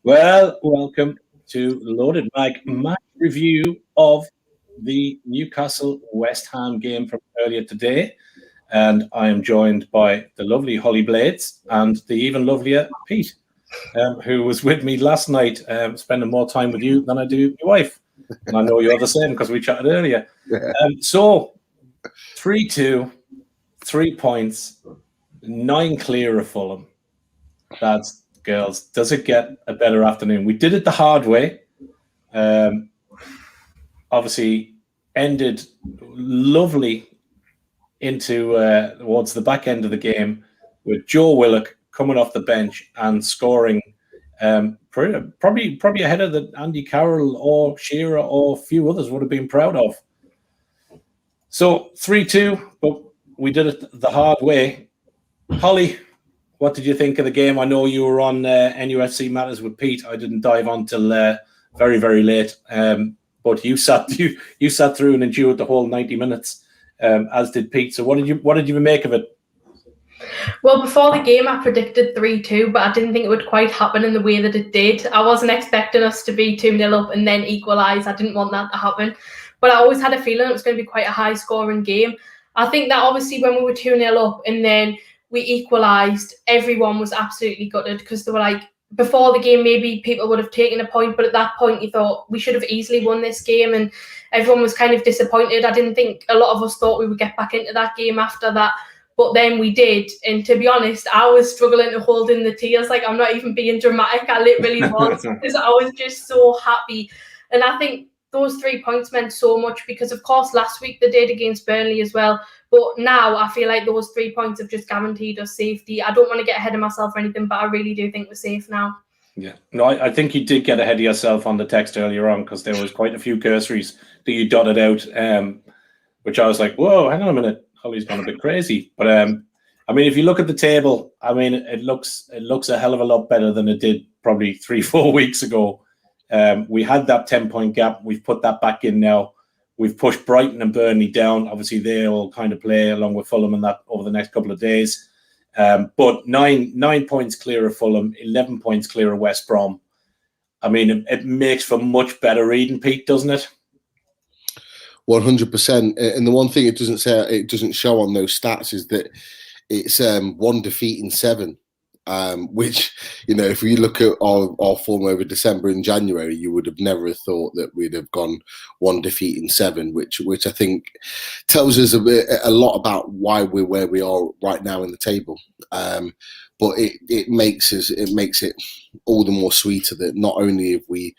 Well, welcome to Loaded Mag, my review of the Newcastle West Ham game from earlier today. And I am joined by the lovely Holly Blades and the even lovelier Pete, who was with me last night, spending more time with you than I do your wife. And I know you're the same because we chatted earlier. So, 3-2, 3 points, 9 clear of Fulham. That's girls. Does it get a better afternoon? We did it the hard way. Obviously, ended lovely into towards the back end of the game with Joe Willock coming off the bench and scoring probably ahead of the Andy Carroll or Shearer or a few others would have been proud of. So 3-2, but we did it the hard way. Holly, what did you think of the game? I know you were on NUFC Matters with Pete. I didn't dive on till very, very late. But you sat through and endured the whole 90 minutes, as did Pete. So what did you make of it? Well, before the game, I predicted 3-2, but I didn't think it would quite happen in the way that it did. I wasn't expecting us to be 2-0 up and then equalise. I didn't want that to happen. But I always had a feeling it was going to be quite a high-scoring game. I think that obviously when we were 2-0 up and then we equalised, everyone was absolutely gutted because they were like, before the game, maybe people would have taken a point, but at that point you thought we should have easily won this game and everyone was kind of disappointed. I didn't think a lot of us thought we would get back into that game after that, but then we did. And to be honest, I was struggling to hold in the tears. Like, I'm not even being dramatic. I literally was because I was just so happy. And I think those 3 points meant so much because, of course, last week they did against Burnley as well. But now I feel like those 3 points have just guaranteed us safety. I don't want to get ahead of myself or anything, but I really do think we're safe now. Yeah. No, I think you did get ahead of yourself on the text earlier on because there was quite a few cursories that you dotted out, which I was like, whoa, hang on a minute. Holly's gone a bit crazy. But, I mean, if you look at the table, I mean, it looks a hell of a lot better than it did probably 3-4 weeks ago. We had that 10-point gap. We've put that back in now. We've pushed Brighton and Burnley down. Obviously, they all kind of play along with Fulham and that over the next couple of days. But 9 points clear of Fulham, 11 points clear of West Brom. I mean, it makes for much better reading, Pete, doesn't it? 100%. And the one thing it doesn't show on those stats is that it's 1 defeat in 7. Which, you know, if you look at our form over December and January, you would have never thought that we'd have gone 1 defeat in 7, which I think tells us a lot about why we're where we are right now in the table. But it makes it all the more sweeter that not only have we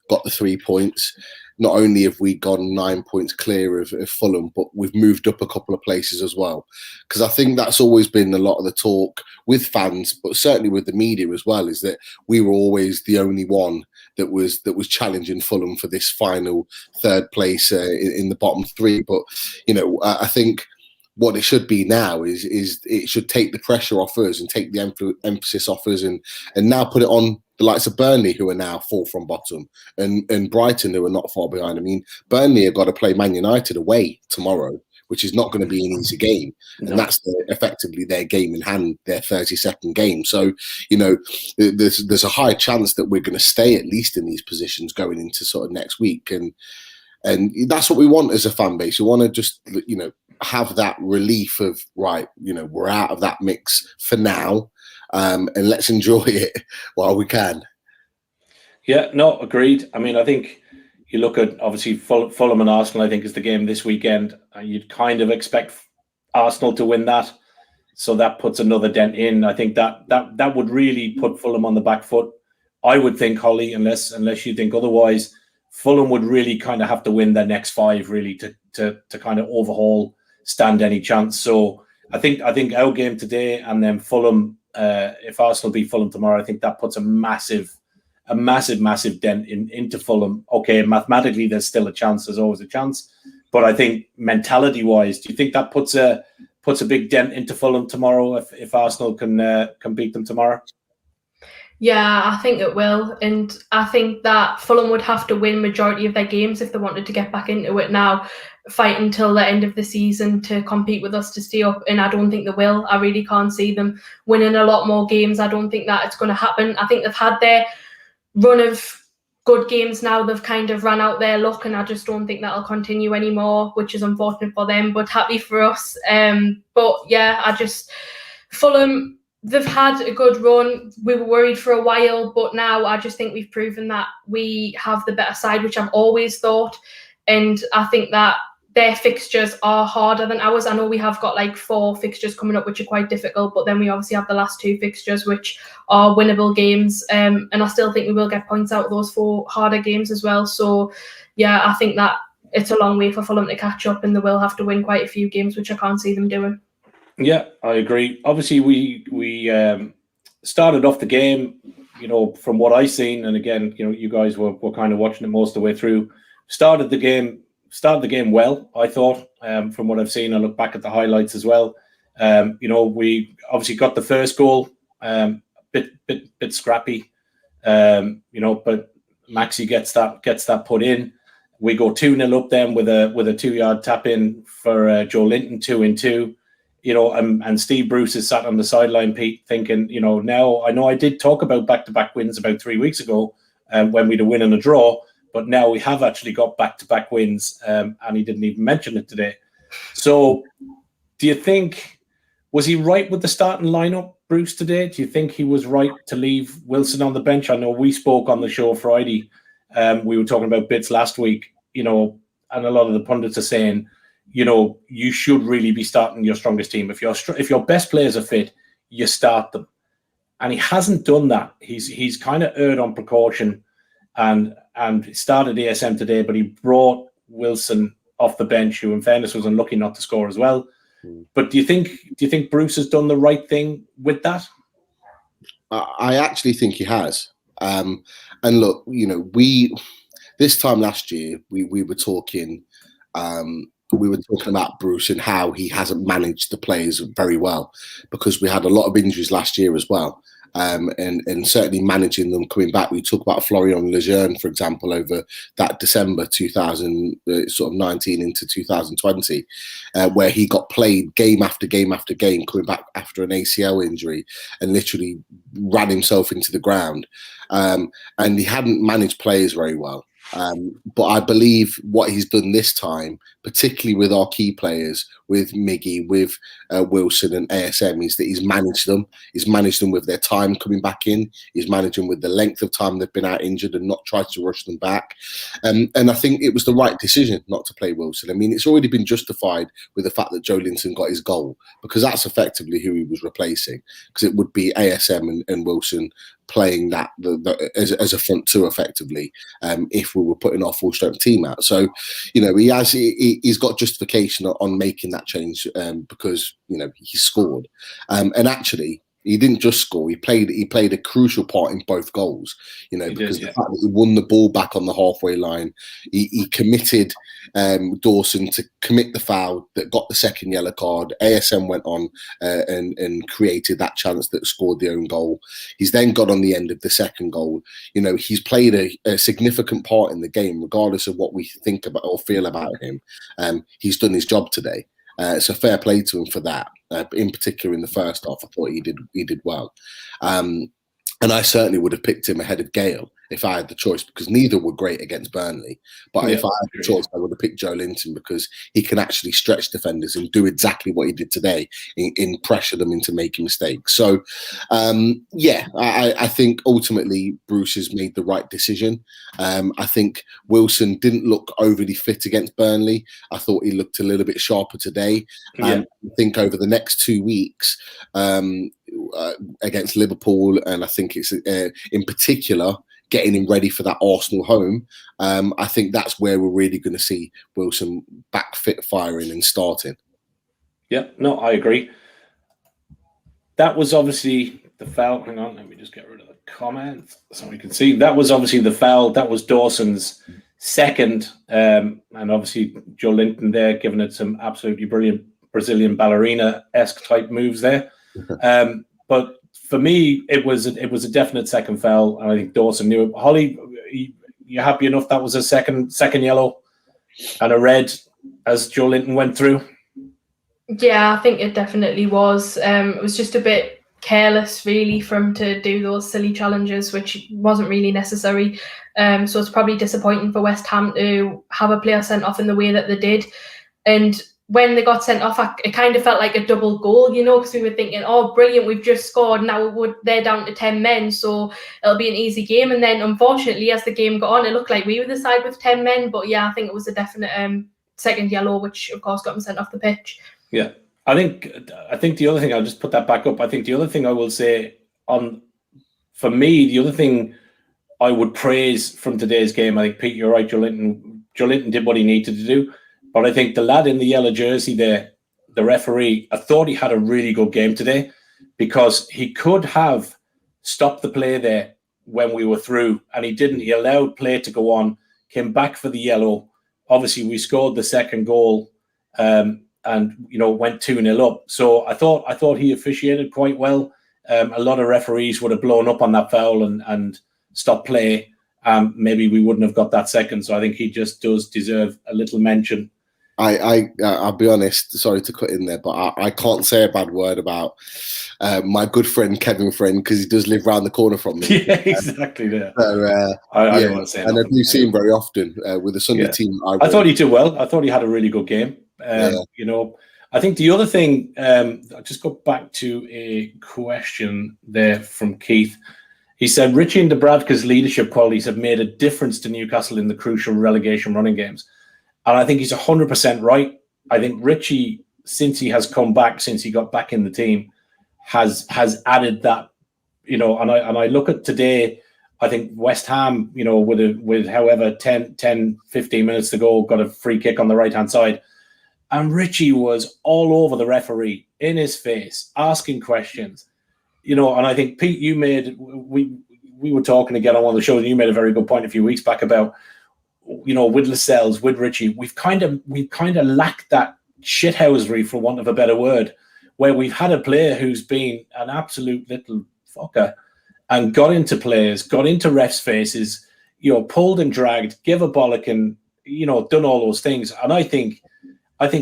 got the 3 points, not only have we gone 9 points clear of Fulham, but we've moved up a couple of places as well. Because I think that's always been a lot of the talk with fans, but certainly with the media as well, is that we were always the only one that was challenging Fulham for this final 3rd place in the bottom 3. But, you know, I think what it should be now is it should take the pressure off us and take the emphasis off us and now put it on the likes of Burnley, who are now 4th from bottom, and Brighton, who are not far behind. I mean, Burnley have got to play Man United away tomorrow, which is not going to be an easy game. And that's effectively their game in hand, their 32nd game. So, you know, there's a high chance that we're going to stay at least in these positions going into sort of next week. And that's what we want as a fan base. We want to just, you know, have that relief of, right, you know, we're out of that mix for now. And let's enjoy it while we can. Yeah, no, agreed. I mean, I think you look at, obviously, Fulham and Arsenal, I think, is the game this weekend. And you'd kind of expect Arsenal to win that. So that puts another dent in. I think that would really put Fulham on the back foot. I would think, Holly, unless you think otherwise, Fulham would really kind of have to win their next 5, really, to kind of overhaul, stand any chance. So I think our game today and then Fulham, if Arsenal beat Fulham tomorrow, I think that puts a massive dent into Fulham. Okay, mathematically, there's still a chance. There's always a chance. But I think mentality-wise, do you think that puts a big dent into Fulham tomorrow if Arsenal can beat them tomorrow? Yeah, I think it will. And I think that Fulham would have to win majority of their games if they wanted to get back into it now. fight until the end of the season to compete with us to stay up, and I don't think they will. I really can't see them winning a lot more games. I don't think that it's going to happen. I think they've had their run of good games now. They've kind of run out their luck, and I just don't think that'll continue anymore, which is unfortunate for them, but happy for us. But yeah, Fulham, they've had a good run. We were worried for a while, but now I just think we've proven that we have the better side, which I've always thought. And I think that their fixtures are harder than ours. I know we have got like 4 fixtures coming up, which are quite difficult, but then we obviously have the last 2 fixtures, which are winnable games. And I still think we will get points out of those 4 harder games as well. So, yeah, I think that it's a long way for Fulham to catch up, and they will have to win quite a few games, which I can't see them doing. Yeah, I agree. Obviously, we started off the game, from what I've seen, and again, you guys were kind of watching it most of the way through. Started the game well, I thought, from what I've seen. I look back at the highlights as well. We obviously got the first goal, bit scrappy, but Maxi gets that put in. We go 2-0 up then with a 2-yard tap in for Joe Linton, 2-2. And Steve Bruce is sat on the sideline, Pete, thinking, now I know I did talk about back-to-back wins about 3 weeks ago, when we'd a win and a draw. But now we have actually got back-to-back wins, and he didn't even mention it today. So do you think, was he right with the starting lineup, Bruce, today? Do you think he was right to leave Wilson on the bench? I know we spoke on the show Friday. We were talking about bits last week, and a lot of the pundits are saying, you should really be starting your strongest team. If your best players are fit, you start them. And he hasn't done that. He's kind of erred on precaution and started ASM today, but he brought Wilson off the bench, who in fairness was unlucky not to score as well. But do you think Bruce has done the right thing with that? I actually think he has. And look, this time last year we were talking about Bruce and how he hasn't managed the players very well, because we had a lot of injuries last year as well. And certainly managing them coming back. We talk about Florian Lejeune, for example, over that December 2019 into 2020, where he got played game after game after game, coming back after an ACL injury and literally ran himself into the ground. And he hadn't managed players very well. But I believe what he's done this time, particularly with our key players, with Miggy, with Wilson and ASM, is that he's managed them. He's managed them with their time coming back in. He's managed them with the length of time they've been out injured and not tried to rush them back. And I think it was the right decision not to play Wilson. I mean, it's already been justified with the fact that Joe Linton got his goal, because that's effectively who he was replacing, because it would be ASM and Wilson playing that as a front two effectively, if we were putting our full strength team out. So, he's got justification on making that change, because he scored, and actually he didn't just score. He played a crucial part in both goals. Because the fact that he won the ball back on the halfway line, he committed Dawson to commit the foul that got the second yellow card. ASM went on and created that chance that scored the own goal. He's then got on the end of the second goal. He's played a significant part in the game, regardless of what we think about or feel about him. He's done his job today. So fair play to him for that. In particular, in the first half, I thought he did well. And I certainly would have picked him ahead of Gale if I had the choice, because neither were great against Burnley. But if I had the choice, I would have picked Joe Linton, because he can actually stretch defenders and do exactly what he did today in pressure them into making mistakes. So, I think ultimately Bruce has made the right decision. I think Wilson didn't look overly fit against Burnley. I thought he looked a little bit sharper today. I think over the next 2 weeks, against Liverpool, and I think it's in particular getting him ready for that Arsenal home, I think that's where we're really going to see Wilson back fit, firing and starting. Yeah, no, I agree. That was obviously the foul. Hang on, let me just get rid of the comment so we can see. That was obviously the foul. That was Dawson's second, and obviously Joe Linton there giving it some absolutely brilliant Brazilian ballerina-esque type moves there. But for me, it was a definite second foul, and I think Dawson knew it. Holly, you happy enough that was a second yellow and a red as Joelinton went through? Yeah, I think it definitely was. It was just a bit careless, really, for him to do those silly challenges, which wasn't really necessary. So it's probably disappointing for West Ham to have a player sent off in the way that they did. And when they got sent off, it kind of felt like a double goal, you know, because we were thinking, oh, brilliant, we've just scored. Now they're down to 10 men, so it'll be an easy game. And then, unfortunately, as the game got on, it looked like we were the side with 10 men. But yeah, I think it was a definite second yellow, which, of course, got him sent off the pitch. Yeah. I think the other thing, I'll just put that back up. I think the other thing I will say for me, the other thing I would praise from today's game, I think, Pete, you're right, Joelinton did what he needed to do. But I think the lad in the yellow jersey there, the referee, I thought he had a really good game today, because he could have stopped the play there when we were through, and he didn't. He allowed play to go on, came back for the yellow. Obviously, we scored the second goal, and went 2-0 up. So I thought he officiated quite well. A lot of referees would have blown up on that foul and stopped play. Maybe we wouldn't have got that second. So I think he just does deserve a little mention. I'll be honest, sorry to cut in there, but I can't say a bad word about my good friend Kevin Friend, because he does live round the corner from me. Yeah, exactly. There. So, I don't want to say and I do see him very often with the Sunday team. I thought he did well. I thought he had a really good game. I think the other thing, I'll just go back to a question there from Keith. He said, Richie and Dubravka's leadership qualities have made a difference to Newcastle in the crucial relegation running games. And I think he's 100% right. I think Richie, since he has come back, since he got back in the team, has added that, and I look at today, I think West Ham, with however 10, 15 minutes to go, got a free kick on the right-hand side. And Richie was all over the referee, in his face, asking questions. And I think, Pete, we were talking again on one of the shows, and you made a very good point a few weeks back about, with Lascelles, with Richie, we've kind of lacked that shithousery, for want of a better word, where we've had a player who's been an absolute little fucker and got into players, got into refs' faces, pulled and dragged, give a bollock, and done all those things. And I think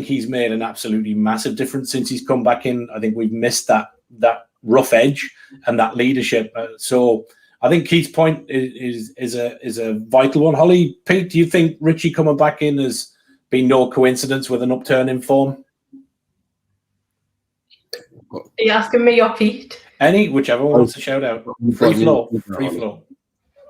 he's made an absolutely massive difference since he's come back in. I think we've missed that rough edge and that leadership. So I think Keith's point is a vital one. Holly, Pete, do you think Richie coming back in has been no coincidence with an upturn in form? Are you asking me or Pete? Whichever one wants to shout out. Free flow.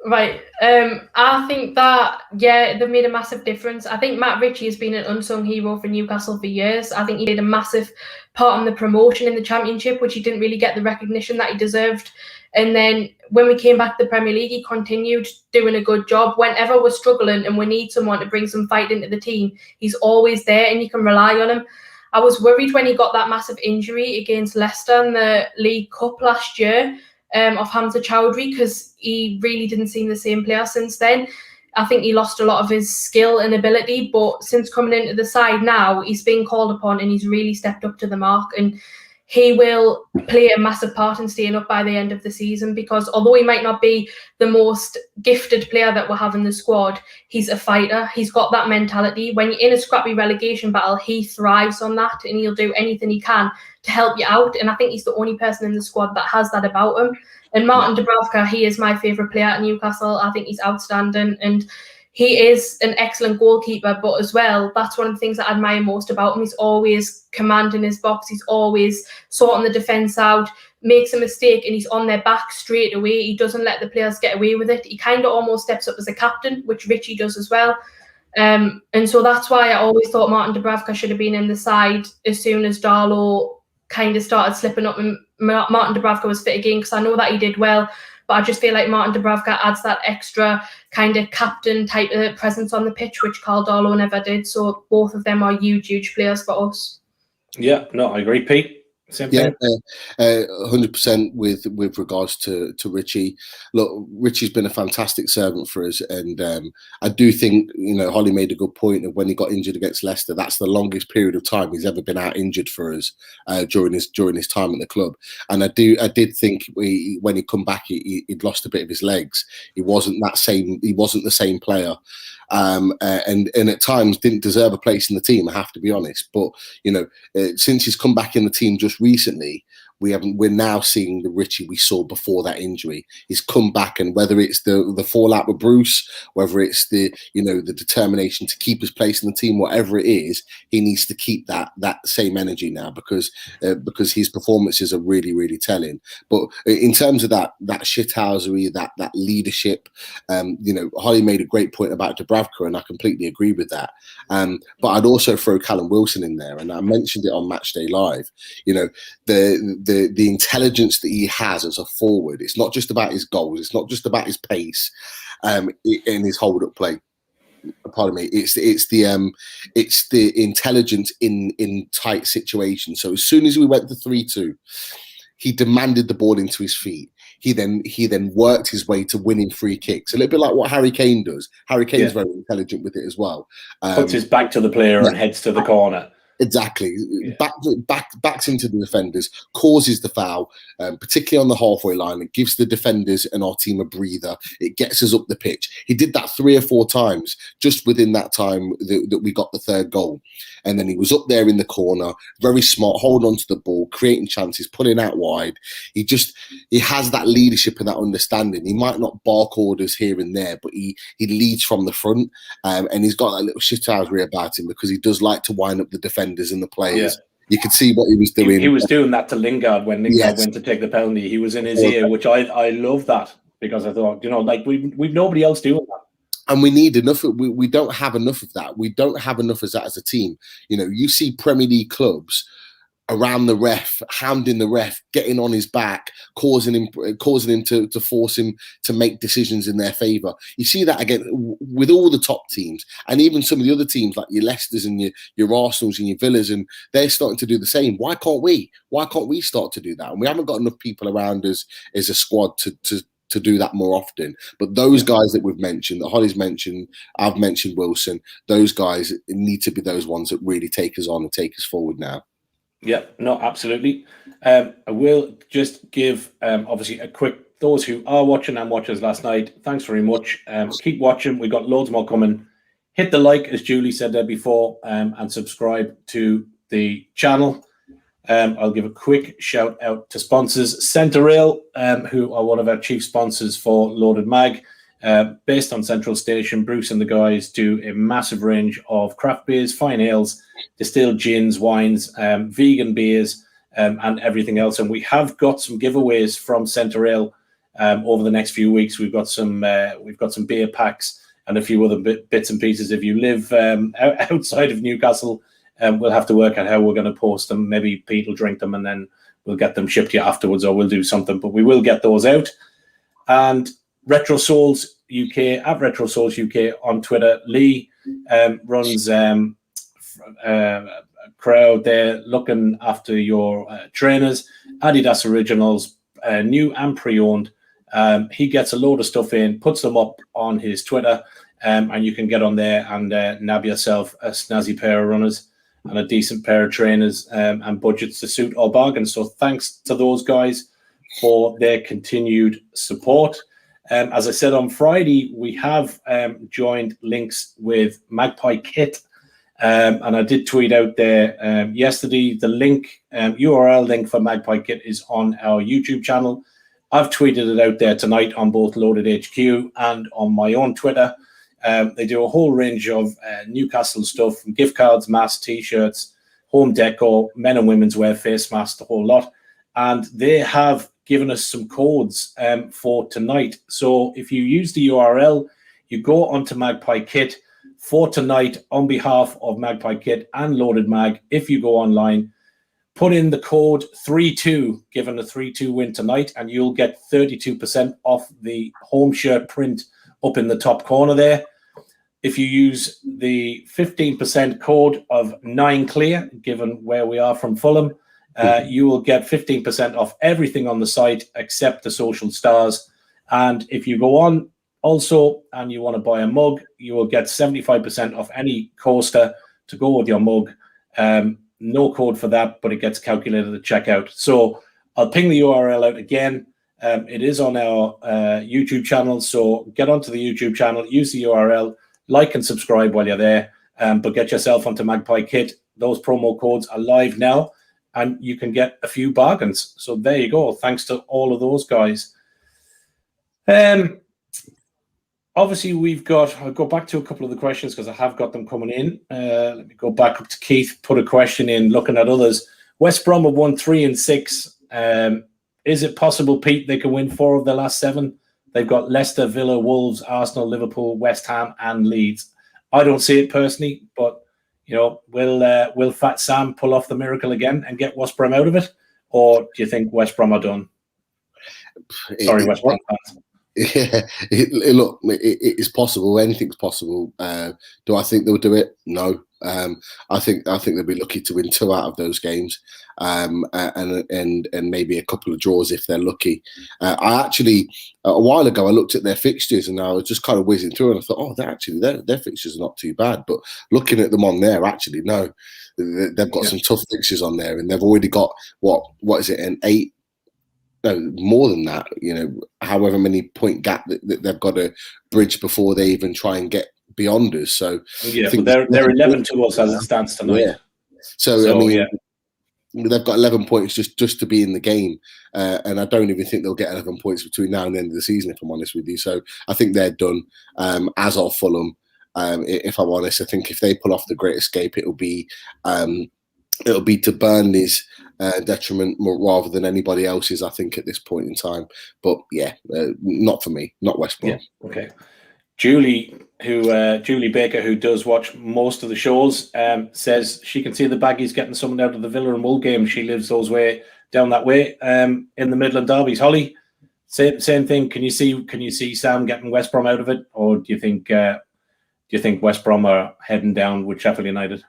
Right. I think that, they've made a massive difference. I think Matt Ritchie has been an unsung hero for Newcastle for years. I think he played a massive part in the promotion in the Championship, which he didn't really get the recognition that he deserved. And then when we came back to the Premier League, he continued doing a good job. Whenever we're struggling and we need someone to bring some fight into the team, he's always there and you can rely on him. I was worried when he got that massive injury against Leicester in the League Cup last year of Hamza Chowdhury, because he really didn't seem the same player since then. I think he lost a lot of his skill and ability, but since coming into the side now, he's been called upon and he's really stepped up to the mark. And he will play a massive part in staying up by the end of the season, because although he might not be the most gifted player that we'll have in the squad, he's a fighter. He's got that mentality. When you're in a scrappy relegation battle, he thrives on that and he'll do anything he can to help you out. And I think he's the only person in the squad that has that about him. And Martin Dubravka, he is my favourite player at Newcastle. I think he's outstanding. And he is an excellent goalkeeper, but as well, that's one of the things that I admire most about him. He's always commanding his box. He's always sorting the defence out, makes a mistake, and he's on their back straight away. He doesn't let the players get away with it. He kind of almost steps up as a captain, which Richie does as well. And so that's why I always thought Martin Dubravka should have been in the side as soon as Darlow kind of started slipping up and Martin Dubravka was fit again, because I know that he did well. But I just feel like Martin Dubravka adds that extra kind of captain type of presence on the pitch, which Karl Darlow never did. So both of them are huge players for us. Yeah, no, I agree, Pete. Same thing. 100% with regards to Richie. Look, Richie's been a fantastic servant for us, and I do think Holly made a good point of when he got injured against Leicester. That's the longest period of time he's ever been out injured for us during his time at the club. And I did think when he come back, he'd lost a bit of his legs. He wasn't the same player. and at times didn't deserve a place in the team, I have to be honest. But since he's come back in the team just recently, we're now seeing the Richie we saw before that injury. He's come back, and whether it's the fallout with Bruce, whether it's the determination to keep his place in the team, whatever it is, he needs to keep that same energy now, because his performances are really, really telling. But in terms of that shithousery, that leadership, Holly made a great point about Dubravka, and I completely agree with that. But I'd also throw Callum Wilson in there, and I mentioned it on Matchday Live. The intelligence that he has as a forward. It's not just about his goals. It's not just about his pace and his hold-up play. Pardon me. It's the intelligence in tight situations. So as soon as we went to 3-2, he demanded the ball into his feet. He then worked his way to winning free kicks. A little bit like what Harry Kane does. Harry Kane's very intelligent with it as well. Puts his back to the player and heads to the corner. Exactly. Yeah. Backs into the defenders, causes the foul, particularly on the halfway line. It gives the defenders and our team a breather. It gets us up the pitch. He did that 3 or 4 times just within that time that we got the third goal. And then he was up there in the corner, very smart, holding on to the ball, creating chances, pulling out wide. He has that leadership and that understanding. He might not bark orders here and there, but he leads from the front, and he's got that little shithousery about him, because he does like to wind up the defenders and the players. Yeah. You could see what he was doing. He was doing that to Lingard when Lingard went to take the penalty. He was in his ear, which I love that, because I thought, we've nobody else doing that. And we need enough. We don't have enough of that. We don't have enough of that as a team. You see Premier League clubs around the ref, hounding the ref, getting on his back, causing him to force him to make decisions in their favour. You see that again with all the top teams, and even some of the other teams like your Leicesters and your Arsenals and your Villas, and they're starting to do the same. Why can't we? Why can't we start to do that? And we haven't got enough people around us as a squad to do that more often. But those guys that we've mentioned, that Holly's mentioned, I've mentioned Wilson, those guys need to be those ones that really take us on and take us forward now. Yeah, no, absolutely. I will just give, obviously, a quick, those who are watching and watched us last night, thanks very much. Keep watching. We've got loads more coming. Hit the like, as Julie said there before, and subscribe to the channel. I'll give a quick shout out to sponsors, Centre Rail, who are one of our chief sponsors for Loaded Mag. Based on Central Station, Bruce and the guys do a massive range of craft beers, fine ales, distilled gins, wines, vegan beers, and everything else. And we have got some giveaways from Centre Rail over the next few weeks. We've got some beer packs and a few other bits and pieces. If you live outside of Newcastle, we'll have to work out how we're going to post them. Maybe Pete will drink them and then we'll get them shipped to you afterwards, or we'll do something. But we will get those out. And Retro Souls UK, at Retro Souls UK on Twitter. Lee runs a crowd there looking after your trainers. Adidas Originals, new and pre-owned. He gets a load of stuff in, puts them up on his Twitter, and you can get on there and nab yourself a snazzy pair of runners and a decent pair of trainers and budgets to suit our bargains. So thanks to those guys for their continued support. As I said on Friday, we have joined links with Magpie Kit, and I did tweet out there yesterday. The link, URL link for Magpie Kit is on our YouTube channel. I've tweeted it out there tonight on both Loaded HQ and on my own Twitter. They do a whole range of Newcastle stuff, gift cards, masks, T-shirts, home decor, men and women's wear, face masks, the whole lot. And they have given us some codes for tonight. So if you use the URL, you go onto Magpie Kit for tonight on behalf of Magpie Kit and Loaded Mag. If you go online, put in the code 32, given a 3-2 win tonight, and you'll get 32% off the home shirt print up in the top corner there. If you use the 15% code of 9clear, given where we are from Fulham, you will get 15% off everything on the site except the social stars. And if you go on also and you want to buy a mug, you will get 75% off any coaster to go with your mug. No code for that, but it gets calculated at checkout. So I'll ping the URL out again. It is on our YouTube channel. So get onto the YouTube channel, use the URL, like and subscribe while you're there. But get yourself onto Magpie Kit. Those promo codes are live now, and you can get a few bargains. So there you go. Thanks to all of those guys. Obviously, I'll go back to a couple of the questions because I have got them coming in. Let me go back up to Keith, put a question in, looking at others. West Brom have won 3 and 6. Is it possible, Pete, they can win 4 of their last 7? They've got Leicester, Villa, Wolves, Arsenal, Liverpool, West Ham, and Leeds. I don't see it personally, but will Fat Sam pull off the miracle again and get West Brom out of it, or do you think West Brom are done? Sorry, West Brom fans. Yeah, look, it is possible. Anything's possible. Do I think they'll do it? No. I think they'll be lucky to win 2 out of those games, and maybe a couple of draws if they're lucky. I actually a while ago I looked at their fixtures and I was just kind of whizzing through and I thought, oh, their fixtures are not too bad. But looking at them on there, actually, no, they've got some tough fixtures on there, and they've already got what is it, an 8. No, more than that, however many point gap that they've got to bridge before they even try and get beyond us. So yeah, but they're 11 to us as it stands tonight. Yeah. So I mean, they've got 11 points just to be in the game, and I don't even think they'll get 11 points between now and the end of the season, if I'm honest with you. So I think they're done. As are Fulham. If I'm honest, I think if they pull off the Great Escape, it'll be to Burnley's detriment rather than anybody else's, I think, at this point in time. But yeah, not for me, not West Brom. Yeah, okay. Julie Baker, who does watch most of the shows, says she can see the Baggies getting someone out of the Villa and Wool game. She lives down that way in the Midland derbies. Holly, same thing. Can you see Sam getting West Brom out of it, or do you think West Brom are heading down with Sheffield United?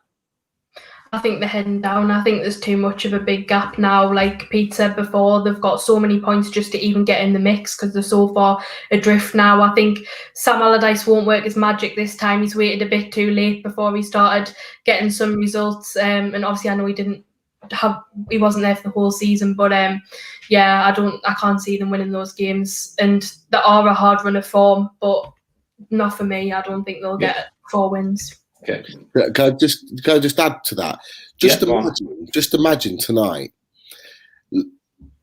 I think they're heading down. I think there's too much of a big gap now. Like Pete said before, they've got so many points just to even get in the mix because they're so far adrift now. I think Sam Allardyce won't work his magic this time. He's waited a bit too late before he started getting some results. And obviously I know he wasn't there for the whole season, but I can't see them winning those games. And they are a hard run of form, but not for me. I don't think they'll get 4 wins. Okay. Can I just add to that? Just imagine tonight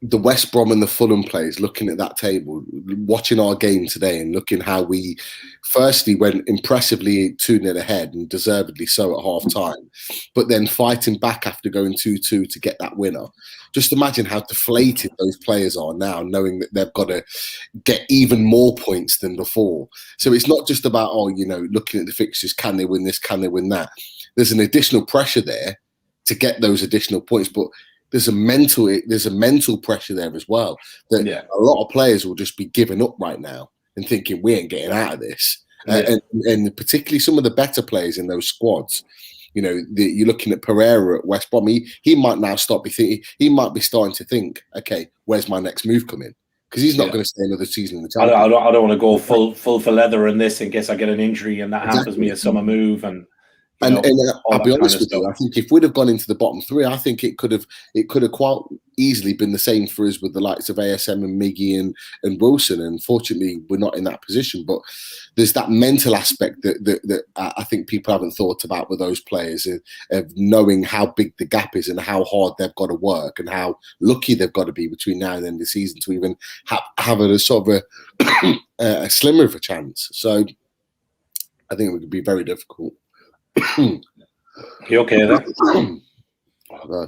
the West Brom and the Fulham players looking at that table, watching our game today and looking how we firstly went impressively 2-0 ahead and deservedly so at half time, but then fighting back after going 2-2 to get that winner. Just imagine how deflated those players are now, knowing that they've got to get even more points than before. So it's not just about, looking at the fixtures, can they win this, can they win that? There's an additional pressure there to get those additional points, but there's a mental pressure there as well. That a lot of players will just be giving up right now and thinking we ain't getting out of this. And particularly some of the better players in those squads. You're looking at Pereira at West Brom. He might now he might be starting to think, okay, where's my next move coming? Because he's not going to stay another season in the Champions League. I don't want to go full for leather in this in case I get an injury and that hampers me a summer move and. And I'll be honest with you, I think if we'd have gone into the bottom 3, I think it could have quite easily been the same for us with the likes of ASM and Miggy and Wilson. And fortunately, we're not in that position. But there's that mental aspect that I think people haven't thought about with those players of knowing how big the gap is and how hard they've got to work and how lucky they've got to be between now and the end of the season to even have a sort of a slimmer of a chance. So I think it would be very difficult. You okay there?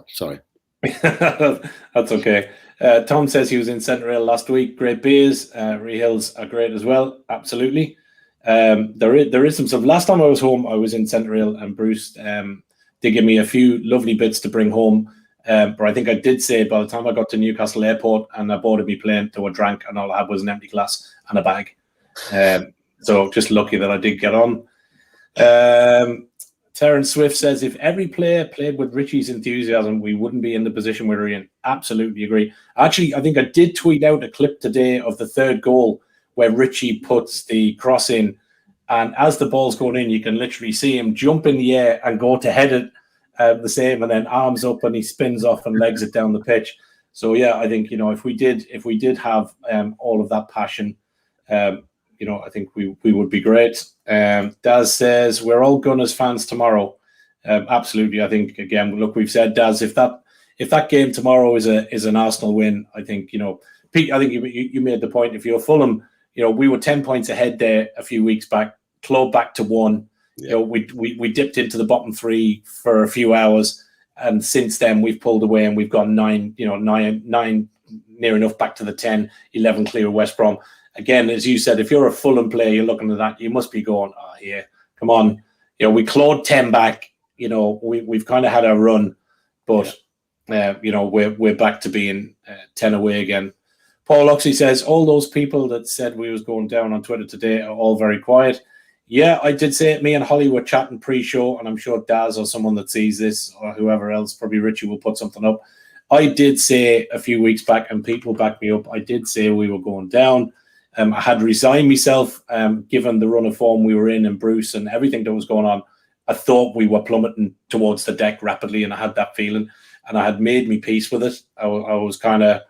Sorry. That's okay. Tom says he was in Centre Rail last week. Great beers. Rehills are great as well. Absolutely. There is some stuff. Last time I was home, I was in Centre Rail and Bruce did give me a few lovely bits to bring home. But I think I did say by the time I got to Newcastle Airport and I boarded me plane to a drank and all I had was an empty glass and a bag. So just lucky that I did get on. Terence Swift says, if every player played with Richie's enthusiasm, we wouldn't be in the position we're in. Absolutely agree. Actually, I think I did tweet out a clip today of the 3rd goal where Richie puts the cross in. And as the ball's going in, you can literally see him jump in the air and go to head it the same, and then arms up and he spins off and legs it down the pitch. So, yeah, I think, if we did have all of that passion, I think we would be great. Daz says we're all Gunners fans tomorrow. Absolutely. I think again, look, we've said, Daz, if that game tomorrow is an Arsenal win, I think Pete. I think you made the point. If you're Fulham, we were 10 points ahead there a few weeks back, clawed back to 1. Yeah. We dipped into the bottom 3 for a few hours, and since then we've pulled away and we've got 9 near enough back to the 10, 11 clear of West Brom. Again, as you said, if you're a Fulham player, you're looking at that, you must be going, oh yeah, come on. We clawed 10 back. We've kind of had our run, but we're back to being 10 away again. Paul Oxley says all those people that said we was going down on Twitter today are all very quiet. Yeah, I did say it. Me and Holly were chatting pre-show, and I'm sure Daz or someone that sees this or whoever else, probably Richie, will put something up. I did say a few weeks back, and people backed me up, I did say we were going down. I had resigned myself, given the run of form we were in and Bruce and everything that was going on. I thought we were plummeting towards the deck rapidly, and I had that feeling, and I had made me peace with it. I was kind of,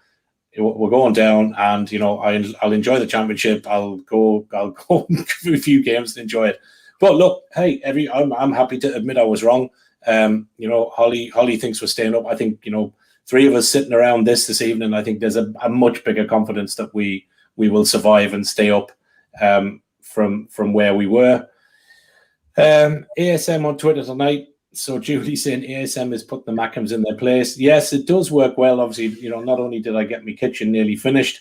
we're going down, and I'll enjoy the championship. I'll go a few games and enjoy it. But look, hey, I'm happy to admit I was wrong. Holly thinks we're staying up. I think 3 of us sitting around this evening, I think there's a much bigger confidence that we will survive and stay up from where we were. ASM on Twitter tonight. So Julie saying ASM is putting the Mackhams in their place. Yes, it does work well. Obviously, not only did I get my kitchen nearly finished,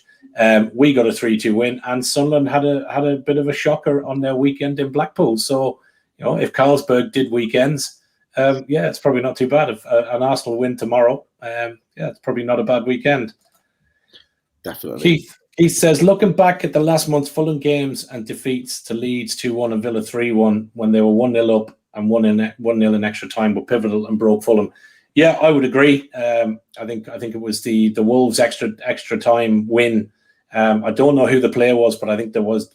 we got a 3-2 win, and Sunderland had a bit of a shocker on their weekend in Blackpool. So, if Carlsberg did weekends, it's probably not too bad. If an Arsenal win tomorrow, it's probably not a bad weekend. Definitely. Keith says, looking back at the last month's Fulham games and defeats to Leeds 2-1 and Villa 3-1 when they were 1-0 up and 1-0 in extra time were pivotal and broke Fulham. Yeah, I would agree. I think it was the Wolves extra time win. I don't know who the player was, but I think there was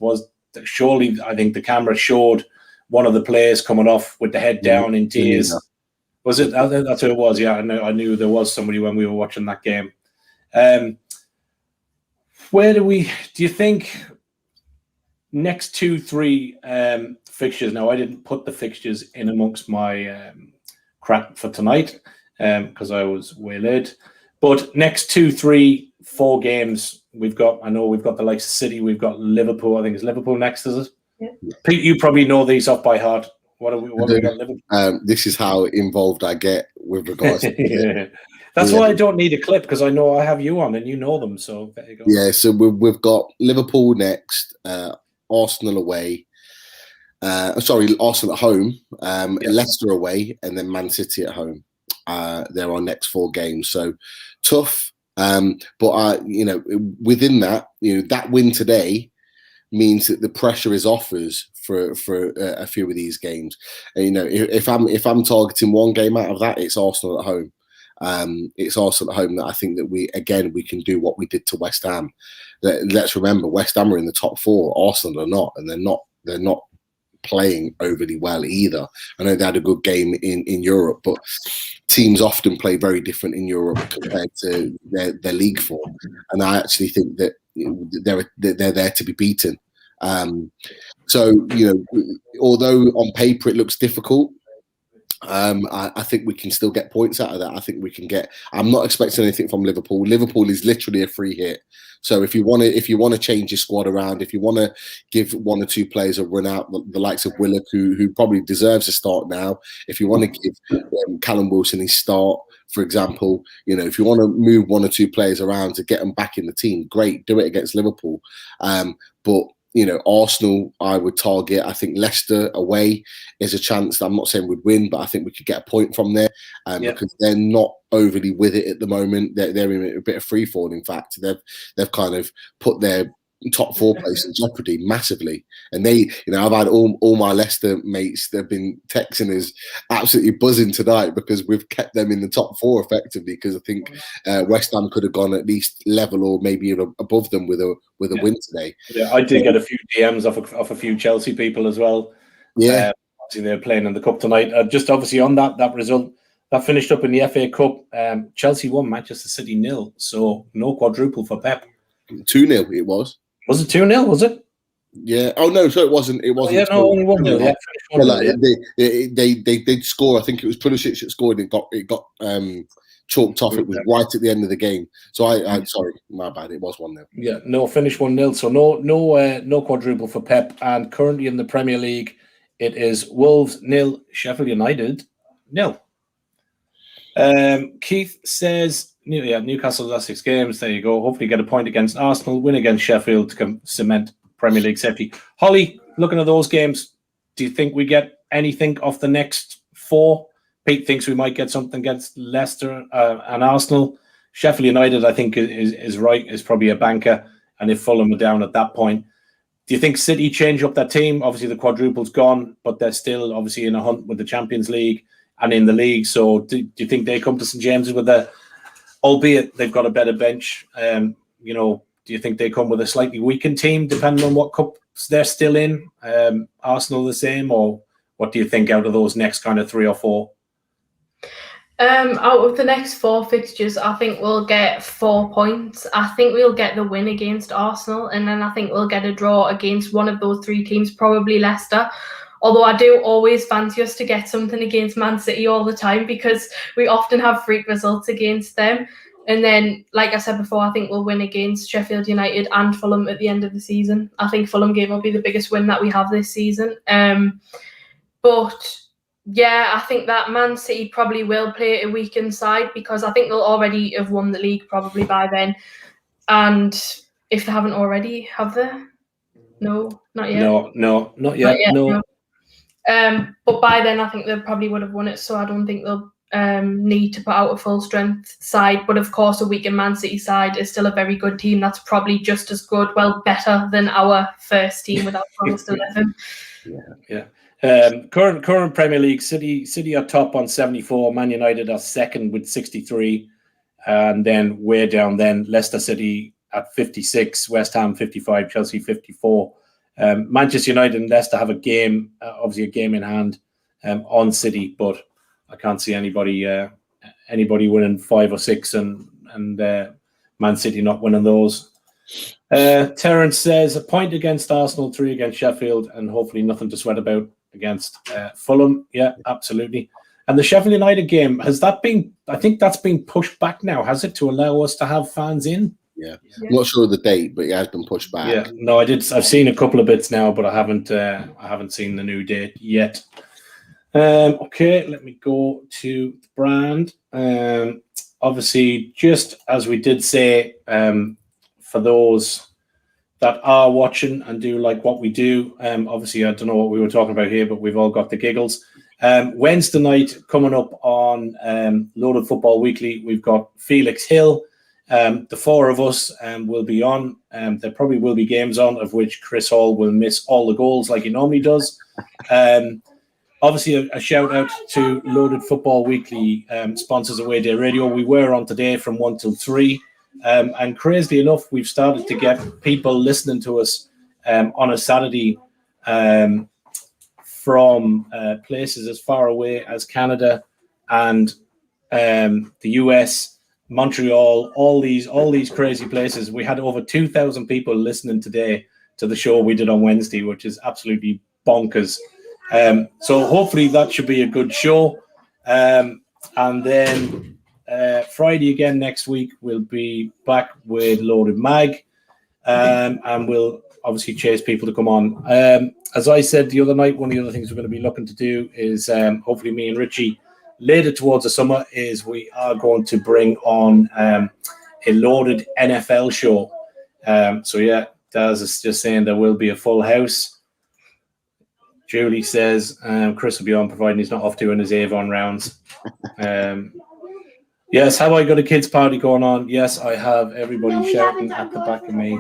surely, I think the camera showed one of the players coming off with the head down in tears. Yeah. Was it? That's who it was. Yeah, I knew there was somebody when we were watching that game. Where do you think next 2-3 fixtures? Now, I didn't put the fixtures in amongst my crap for tonight because I was waylaid. But next 2-3-4 games, we've got the likes of City, we've got Liverpool. I think it's Liverpool next, is it? Yeah. Pete, you probably know these off by heart. What have we got? Liverpool? This is how involved I get with regards to yeah. That's why I don't need a clip, because I know I have you on and you know them. So there you go. Yeah, so we've got Liverpool next, Arsenal away. Arsenal at home, Leicester away, and then Man City at home. They're our next 4 games. So tough. But within that, that win today means that the pressure is off us for a few of these games. And, if I'm targeting one game out of that, it's Arsenal at home. It's Arsenal at home that I think that we can do what we did to West Ham. Let's remember, West Ham are in the top 4. Arsenal are not, and they're not playing overly well either. I know they had a good game in Europe, but teams often play very different in Europe compared to their league form. And I actually think that they're there to be beaten. So although on paper it looks difficult, I think we can still get points out of that. I think we can get. I'm not expecting anything from Liverpool. Liverpool is literally a free hit. So if you want to change your squad around, if you want to give 1 or 2 players a run out, the likes of Willock, who probably deserves a start now. If you want to give Callum Wilson his start, for example, if you want to move 1 or 2 players around to get them back in the team, great, do it against Liverpool. But Arsenal, I would target. I think Leicester away is a chance that I'm not saying we'd win, but I think we could get a point from there because they're not overly with it at the moment. They're in a bit of free fall. In fact, they've kind of put their top 4 place in jeopardy massively. And they, I've had all my Leicester mates, they've been texting us absolutely buzzing tonight because we've kept them in the top 4 effectively, because I think West Ham could have gone at least level or maybe even above them with a win today. Yeah, I did get a few DMs off a few Chelsea people as well. Yeah. Obviously they're playing in the Cup tonight. Just obviously on that result, that finished up in the FA Cup. Chelsea won, Manchester City 0. So no quadruple for Pep. 2-0 it was. Was it 2-0, was it? Yeah. Oh no, so it wasn't. It wasn't. Yeah, no, only 1-0. Yeah, Well, like, yeah. they did score. I think it was Pulisic that scored. It got chalked off. It was right at the end of the game. So I sorry, my bad. It was 1-0. Yeah, no, finish 1-0. So no quadruple for Pep. And currently in the Premier League, it is Wolves 0, Sheffield United 0. Keith says, Newcastle last 6 games. There you go. Hopefully get a point against Arsenal, win against Sheffield to cement Premier League safety. Holly, looking at those games, do you think we get anything off the next 4? Pete thinks we might get something against Leicester and Arsenal. Sheffield United, I think, is right, is probably a banker. And if Fulham are down at that point, do you think City change up that team? Obviously, the quadruple's gone, but they're still obviously in a hunt with the Champions League and in the league. So do you think they come to St. James's with albeit they've got a better bench, do you think they come with a slightly weakened team, depending on what cups they're still in? Arsenal the same, or what do you think out of those next kind of 3 or 4? Out of the next 4 fixtures, I think we'll get 4 points. I think we'll get the win against Arsenal, and then I think we'll get a draw against one of those 3 teams, probably Leicester. Although I do always fancy us to get something against Man City all the time, because we often have freak results against them. And then, like I said before, I think we'll win against Sheffield United and Fulham at the end of the season. I think Fulham game will be the biggest win that we have this season. But yeah, I think that Man City probably will play a weakened side, because I think they'll already have won the league probably by then. And if they haven't already, have they? No, not yet. No, not yet. No. But by then, I think they probably would have won it. So I don't think they'll need to put out a full strength side. But of course, a weakened Man City side is still a very good team. That's probably just as good, well, better than our first team without almost 11. Yeah. Current Premier League, City are top on 74. Man United are second with 63, and then way down then Leicester City at 56, West Ham 55, Chelsea 54. Manchester United and Leicester have a game, obviously a game in hand on City, but I can't see anybody winning 5 or 6 and Man City not winning those. Terence says a point against Arsenal, 3 against Sheffield, and hopefully nothing to sweat about against Fulham. Yeah, absolutely. And the Sheffield United game, I think that's been pushed back now, has it, to allow us to have fans in? Yeah. I'm not sure of the date, but it has been pushed back. Yeah, no, I've seen a couple of bits now, but I haven't seen the new date yet. Okay, let me go to the brand. Obviously, just as we did say, for those that are watching and do like what we do, obviously I don't know what we were talking about here, but we've all got the giggles. Wednesday night coming up on Loaded Football Weekly, we've got Felix Hill. The 4 of us will be on. There probably will be games on, of which Chris Hall will miss all the goals like he normally does. Obviously, a shout out to Loaded Football Weekly sponsors Away Day Radio. We were on today from 1 till 3. And crazily enough, we've started to get people listening to us on a Saturday from places as far away as Canada and the US, Montreal, all these crazy places. We had over 2,000 people listening today to the show we did on Wednesday, which is absolutely bonkers. So hopefully that should be a good show. And then Friday again next week, we'll be back with Loaded Mag, and we'll obviously chase people to come on. As I said the other night, one of the other things we're going to be looking to do is hopefully me and Richie later towards the summer is we are going to bring on a Loaded NFL show. So yeah, Daz is just saying there will be a full house. Julie says Chris will be on, providing he's not off doing his Avon rounds. Yes, have I got a kids' party going on? Yes, I have everybody shouting at the back of me.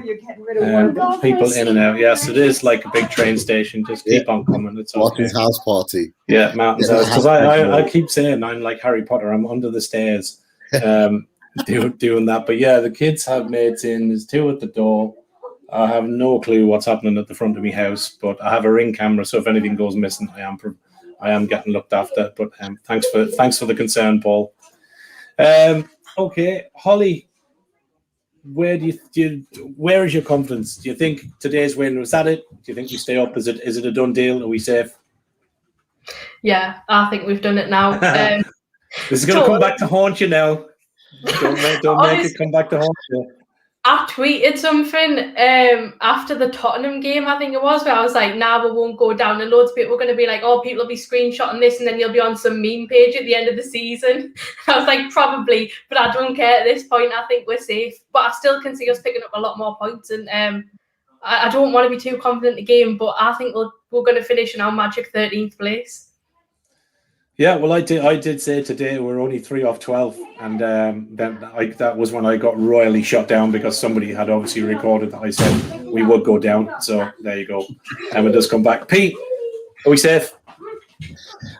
People in and out. Yes, it is like a big train station. Just keep on coming. It's okay. Martin's house party. Yeah, Martin's house. Because I keep saying I'm like Harry Potter. I'm under the stairs doing that. But yeah, the kids have mates in. There's 2 at the door. I have no clue what's happening at the front of my house, but I have a Ring camera, so if anything goes missing, I am getting looked after. But thanks for the concern, Paul. Okay, Holly, where where is your confidence? Do you think today's win was that it? Do you think we stay up? Is it a done deal? Are we safe? Yeah, I think we've done it now. This is going to come back to haunt you now. Don't make it come back to haunt you. I tweeted something after the Tottenham game, I think it was, where I was like, nah, we won't go down. And loads of people were going to be like, oh, people will be screenshotting this and then you'll be on some meme page at the end of the season. I was like, probably, but I don't care at this point. I think we're safe. But I still can see us picking up a lot more points. And I don't want to be too confident in the game, but I think we're going to finish in our magic 13th place. Yeah, well, I did say today we're only 3 off 12, and that was when I got royally shut down because somebody had obviously recorded that I said we would go down. So there you go, and it does come back. Pete, are we safe?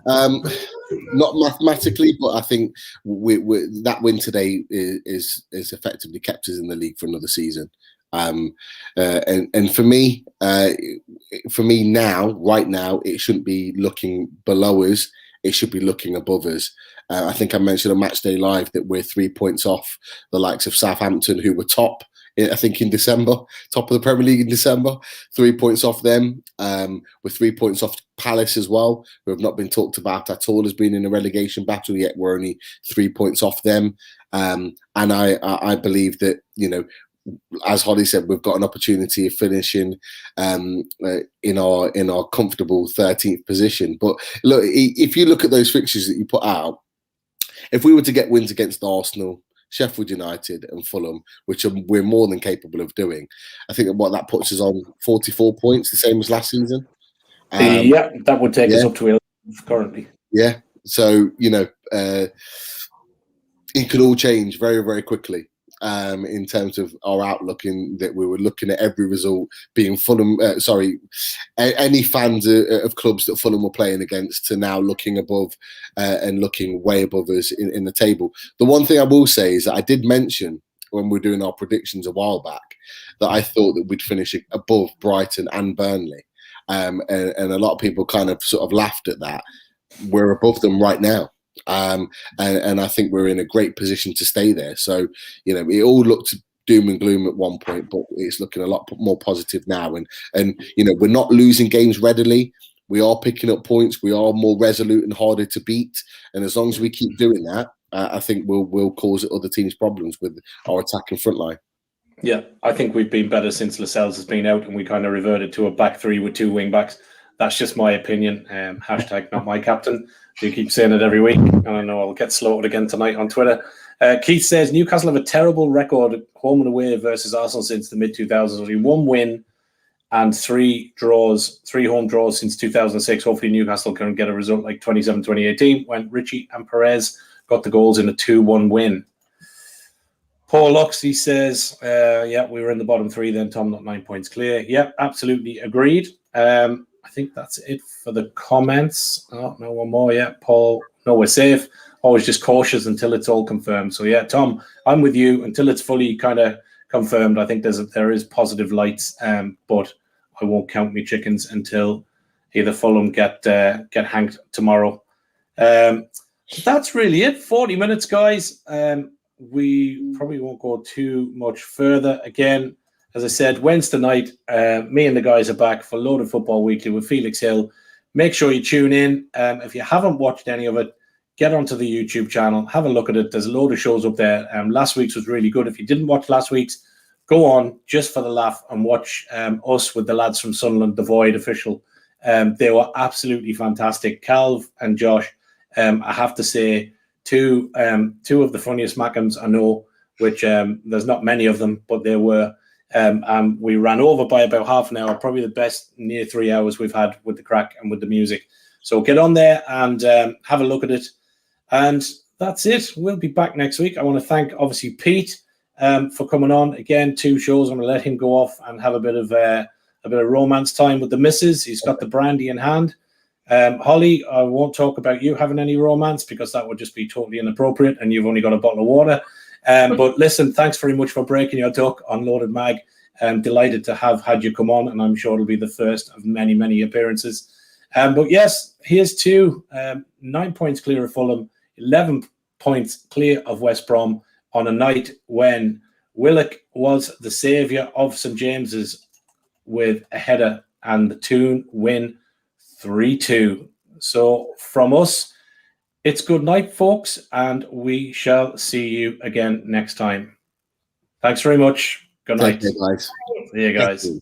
Not mathematically, but I think that win today is effectively kept us in the league for another season. And for me now, right now, it shouldn't be looking below us. It should be looking above us. I think I mentioned on Matchday Live that we're 3 points off the likes of Southampton, who were top, I think, in December, top of the Premier League in December. 3 points off them. We're 3 points off Palace as well, who have not been talked about at all as being in a relegation battle, yet we're only 3 points off them. And I believe that, as Holly said, we've got an opportunity of finishing in our comfortable 13th position. But look, if you look at those fixtures that you put out, if we were to get wins against Arsenal, Sheffield United and Fulham, which we're more than capable of doing, I think that puts us on 44 points, the same as last season. Yeah, that would take us up to 11 currently. Yeah, so, it could all change very, very quickly. In terms of our outlook, in that we were looking at every result being Fulham, any fans of clubs that Fulham were playing against to now looking above and looking way above us in the table. The one thing I will say is that I did mention when we were doing our predictions a while back that I thought that we'd finish above Brighton and Burnley. And a lot of people kind of sort of laughed at that. We're above them right now. And I think we're in a great position to stay there. So, it all looked doom and gloom at one point, but it's looking a lot more positive now. And we're not losing games readily. We are picking up points. We are more resolute and harder to beat. And as long as we keep doing that, I think we'll cause other teams problems with our attacking front line. Yeah, I think we've been better since Lascelles has been out, and we kind of reverted to a back three with 2 wing backs. That's just my opinion. Hashtag not my captain. You keep saying it every week. I know I'll get slaughtered again tonight on Twitter. Keith says Newcastle have a terrible record home and away versus Arsenal since the mid-2000s. Only 1 win and 3 home draws since 2006. Hopefully Newcastle can get a result like 27-2018 when Richie and Perez got the goals in a 2-1 win. Paul Loxley says, yeah, we were in the bottom 3 then, Tom, not 9 points clear. Yeah, absolutely agreed. I think that's it for the comments. Oh, no one more yet. Paul, no, we're safe. Always just cautious until it's all confirmed. So, yeah, Tom, I'm with you until it's fully kind of confirmed. I think there is positive lights, but I won't count me chickens until either Fulham get hanged tomorrow. That's really it. 40 minutes, guys. We probably won't go too much further. Again, as I said, Wednesday night, me and the guys are back for Loaded Football Weekly with Felix Hill. Make sure you tune in. If you haven't watched any of it, get onto the YouTube channel, have a look at it. There's a load of shows up there. Last week's was really good. If you didn't watch last week's, go on just for the laugh and watch us with the lads from Sunderland, the Void official. They were absolutely fantastic. Calv and Josh, I have to say, two of the funniest Mackhams I know, which there's not many of them, but there were. We ran over by about half an hour, probably the best near 3 hours we've had with the crack and with the music. So get on there and have a look at it. And that's it. We'll be back next week. I want to thank, obviously, Pete for coming on. Again, 2 shows. I'm going to let him go off and have a bit of romance time with the missus. He's got the brandy in hand. Holly, I won't talk about you having any romance because that would just be totally inappropriate and you've only got a bottle of water. But listen, thanks very much for breaking your duck on Loaded Mag. I'm delighted to have had you come on, and I'm sure it'll be the first of many, many appearances. But yes, here's 2. 9 points clear of Fulham, 11 points clear of West Brom on a night when Willock was the saviour of St James's with a header, and the Toon win 3-2. So from us, it's good night, folks, and we shall see you again next time. Thanks very much. Good night. Take care, guys. See you guys.